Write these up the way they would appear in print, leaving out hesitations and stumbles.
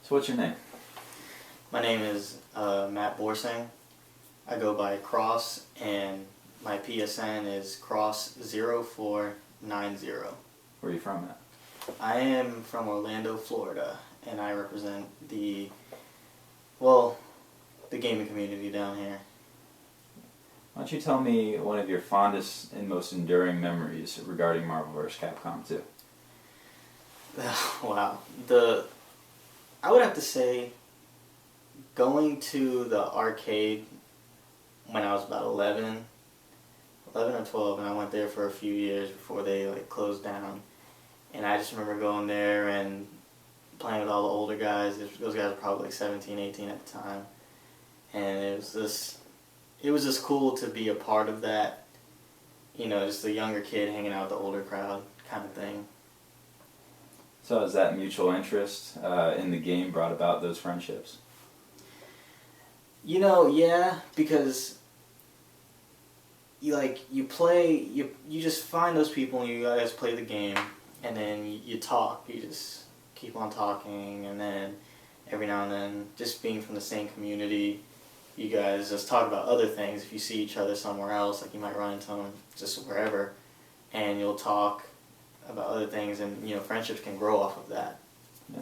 So what's your name? My name is Matt Borsing. I go by Cross, and my PSN is Cross0490. Where are you from, Matt? I am from Orlando, Florida, and I represent the gaming community down here. Why don't you tell me one of your fondest and most enduring memories regarding Marvel vs. Capcom 2? Wow. I would have to say going to the arcade when I was about 11 or 12, and I went there for a few years before they closed down. And I just remember going there and playing with all the older guys. Those guys were probably 17, 18 at the time. And it was just cool to be a part of that, just a younger kid hanging out with the older crowd kind of thing. So has that mutual interest in the game brought about those friendships? Yeah, because you just find those people and you guys play the game, and then you talk. You just keep on talking, and then every now and then, just being from the same community, you guys just talk about other things. If you see each other somewhere else, you might run into them just wherever, and you'll talk about other things, and friendships can grow off of that. Yeah.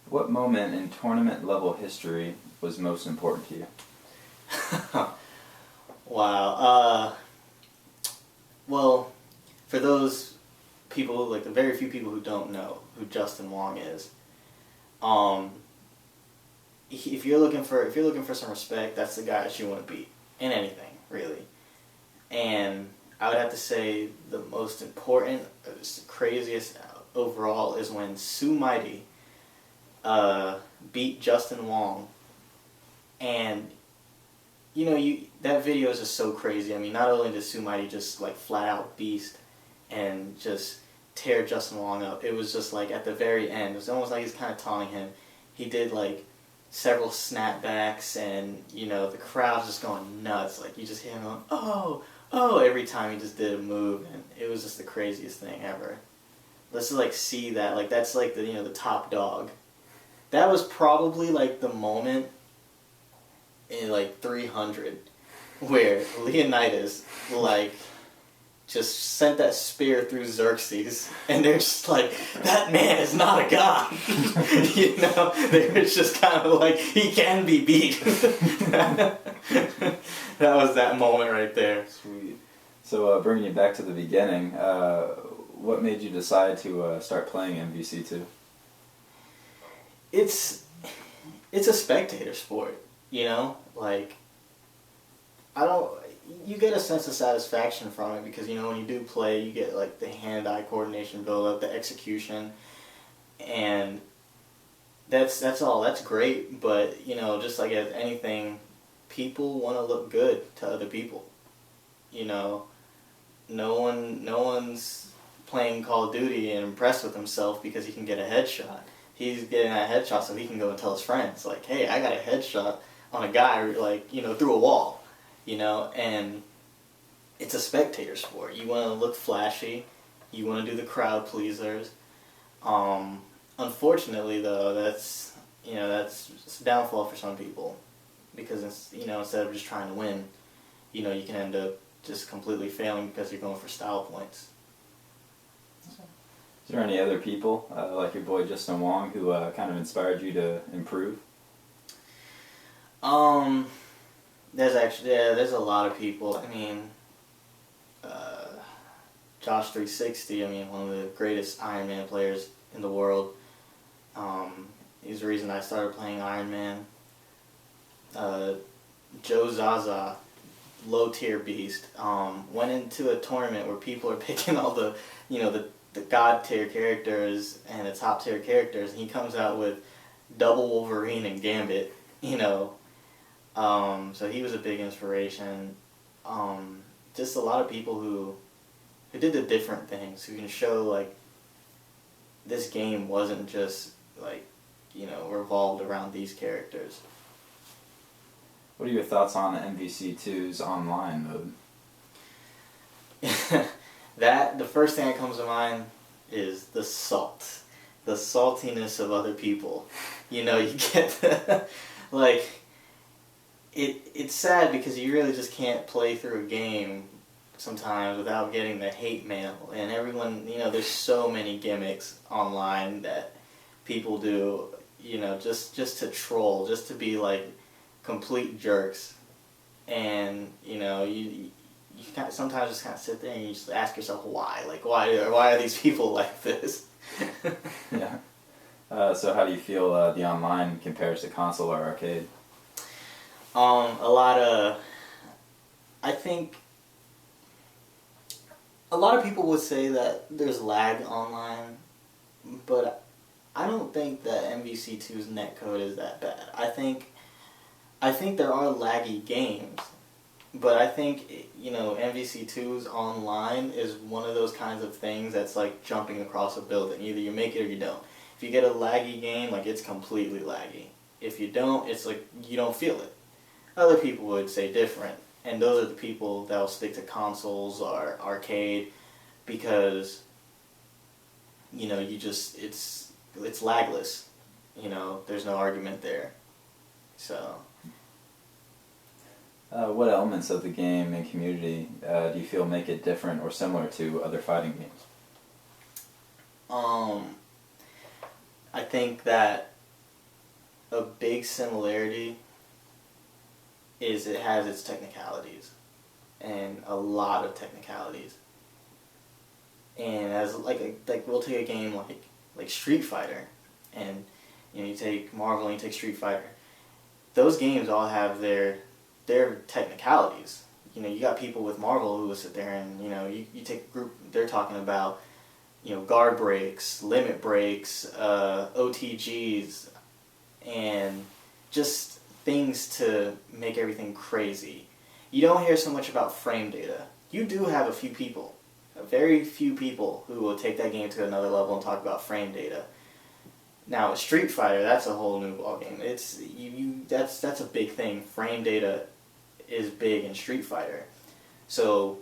What moment in tournament level history was most important to you? Wow. Well, for those people, the very few people who don't know who Justin Wong is, if you're looking for some respect, that's the guy that you want to beat in anything, really. And I would have to say the most important, the craziest overall is when Sue Mighty beat Justin Wong. And that video is just so crazy. I mean, not only does Sue Mighty just flat out beast and just tear Justin Wong up, it was just at the very end, it was almost like he's kind of taunting him. He did several snapbacks, and the crowd's just going nuts. You just hear him going, oh every time he just did a move, and it was just the craziest thing ever. Let's just see that, that's the top dog. That was probably the moment in 300 where Leonidas just sent that spear through Xerxes, and they're just that man is not a god. They were just kind of he can be beat. That was that moment right there. Sweet. So bringing you back to the beginning, what made you decide to start playing MVC2? It's a spectator sport, you get a sense of satisfaction from it because, when you do play, you get, the hand-eye coordination build up, the execution, and that's all. That's great, but, just as anything, people want to look good to other people. No one's playing Call of Duty and impressed with himself because he can get a headshot. He's getting that headshot so he can go and tell his friends, hey, I got a headshot on a guy, through a wall. And it's a spectator sport. You want to look flashy. You want to do the crowd pleasers. Unfortunately, though, that's a downfall for some people, because instead of just trying to win, you can end up just completely failing because you're going for style points. Is there any other people, like your boy Justin Wong, who kind of inspired you to improve? There's a lot of people. I mean, Josh 360, one of the greatest Iron Man players in the world. He's the reason I started playing Iron Man. Joe Zaza, low tier beast, went into a tournament where people are picking all the god tier characters and the top tier characters, and he comes out with double Wolverine and Gambit, so he was a big inspiration. Just a lot of people who did the different things, who can show this game wasn't just revolved around these characters. What are your thoughts on MVC2's online mode? The first thing that comes to mind is the salt. the saltiness of other people. You know, you get the, like, it's sad because you really just can't play through a game sometimes without getting the hate mail. And everyone, you know, there's so many gimmicks online that people do, you know, just to troll, just to be like complete jerks. And, you know, you kind of, sometimes just kind of sit there and you just ask yourself why. Like, why are these people like this? Yeah. So how do you feel the online compares to console or arcade? I think a lot of people would say that there's lag online, but I don't think that MVC2's netcode is that bad. I think there are laggy games, but I think, you know, MVC2's online is one of those kinds of things that's like jumping across a building. Either you make it or you don't. If you get a laggy game, like, it's completely laggy. If you don't, it's like you don't feel it. Other people would say different, and those are the people that'll stick to consoles or arcade because, you know, you just, it's lagless. You know, there's no argument there. So. What elements of the game and community do you feel make it different or similar to other fighting games? I think that a big similarity is it has its technicalities, and a lot of technicalities. And as like we'll take a game like Street Fighter, and, you know, you take Marvel and you take Street Fighter. Those games all have their technicalities. You know, you got people with Marvel who will sit there and, you know, you take a group, they're talking about, you know, guard breaks, limit breaks, OTGs, and just things to make everything crazy. You don't hear so much about frame data. You do have a few people, very few people, who will take that game to another level and talk about frame data. Now, Street Fighter, that's a whole new ballgame. It's that's a big thing. Frame data is big in Street Fighter. So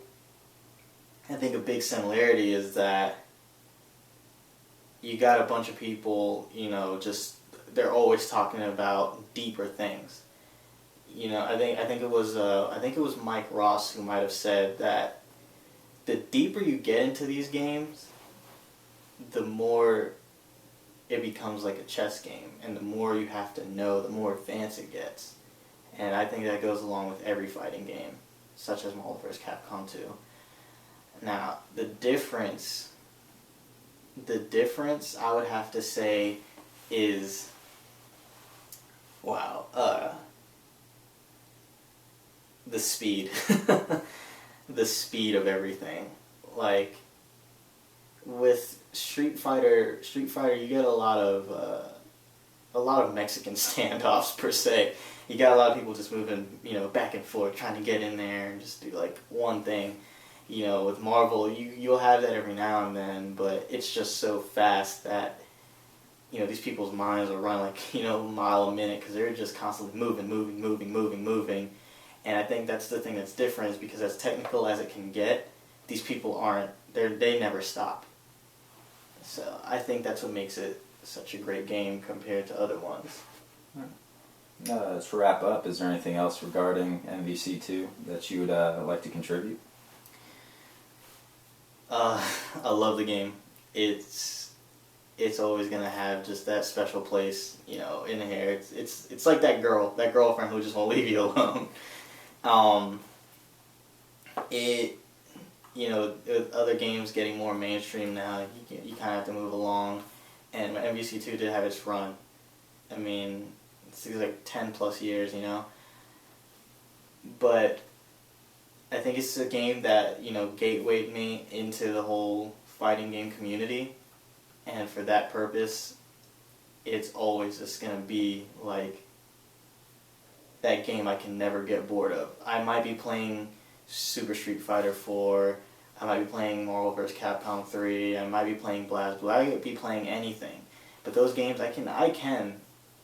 I think a big similarity is that you got a bunch of people, you know, just they're always talking about deeper things. You know, I think it was Mike Ross who might have said that the deeper you get into these games, the more it becomes like a chess game, and the more you have to know, the more advanced it gets. And I think that goes along with every fighting game, such as Marvel vs. Capcom 2. Now, the difference I would have to say is, the speed. The speed of everything. Like, with Street Fighter, you get a lot of Mexican standoffs per se. You got a lot of people just moving, you know, back and forth, trying to get in there and just do like one thing. You know, with Marvel, you'll have that every now and then, but it's just so fast that, you know, these people's minds will run like, you know, a mile a minute because they're just constantly moving. And I think that's the thing that's different, is because as technical as it can get, these people they never stop. So I think that's what makes it such a great game compared to other ones. To wrap up, is there anything else regarding MVC2 that you would like to contribute? I love the game. It's always gonna have just that special place, you know, in here. It's like that girlfriend who just won't leave you alone. You know, with other games getting more mainstream now, you kind of have to move along, and MVC2 did have its run. I mean, it's like 10 plus years, you know. But I think it's a game that, you know, gatewayed me into the whole fighting game community, and for that purpose, it's always just gonna be like that game I can never get bored of. I might be playing Super Street Fighter 4, I might be playing Marvel vs. Capcom 3, I might be playing BlazBlue, I could be playing anything. But those games, I can,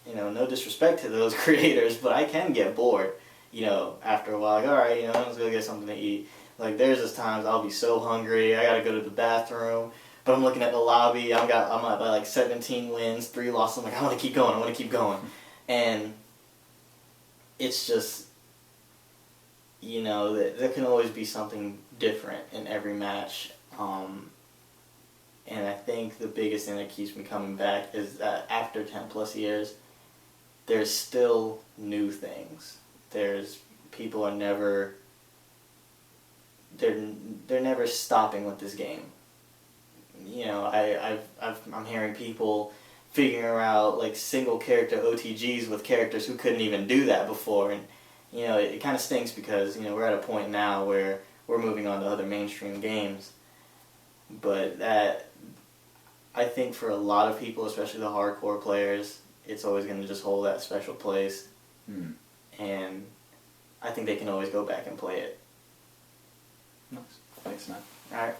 you know, no disrespect to those creators, but I can get bored, you know, after a while. Like, alright, you know, let's go get something to eat. Like, there's just times I'll be so hungry, I gotta go to the bathroom, but I'm looking at the lobby. I'm at like 17 wins, 3 losses. I'm like, I want to keep going. I want to keep going, and it's just, you know, there can always be something different in every match. And I think the biggest thing that keeps me coming back is that after 10 plus years, there's still new things. People are never, they're never stopping with this game. You know, I'm hearing people figuring out like single character OTGs with characters who couldn't even do that before, and you know, it kind of stinks because, you know, we're at a point now where we're moving on to other mainstream games, but that, I think for a lot of people, especially the hardcore players, it's always going to just hold that special place, and I think they can always go back and play it. Nice. Thanks, man. All right.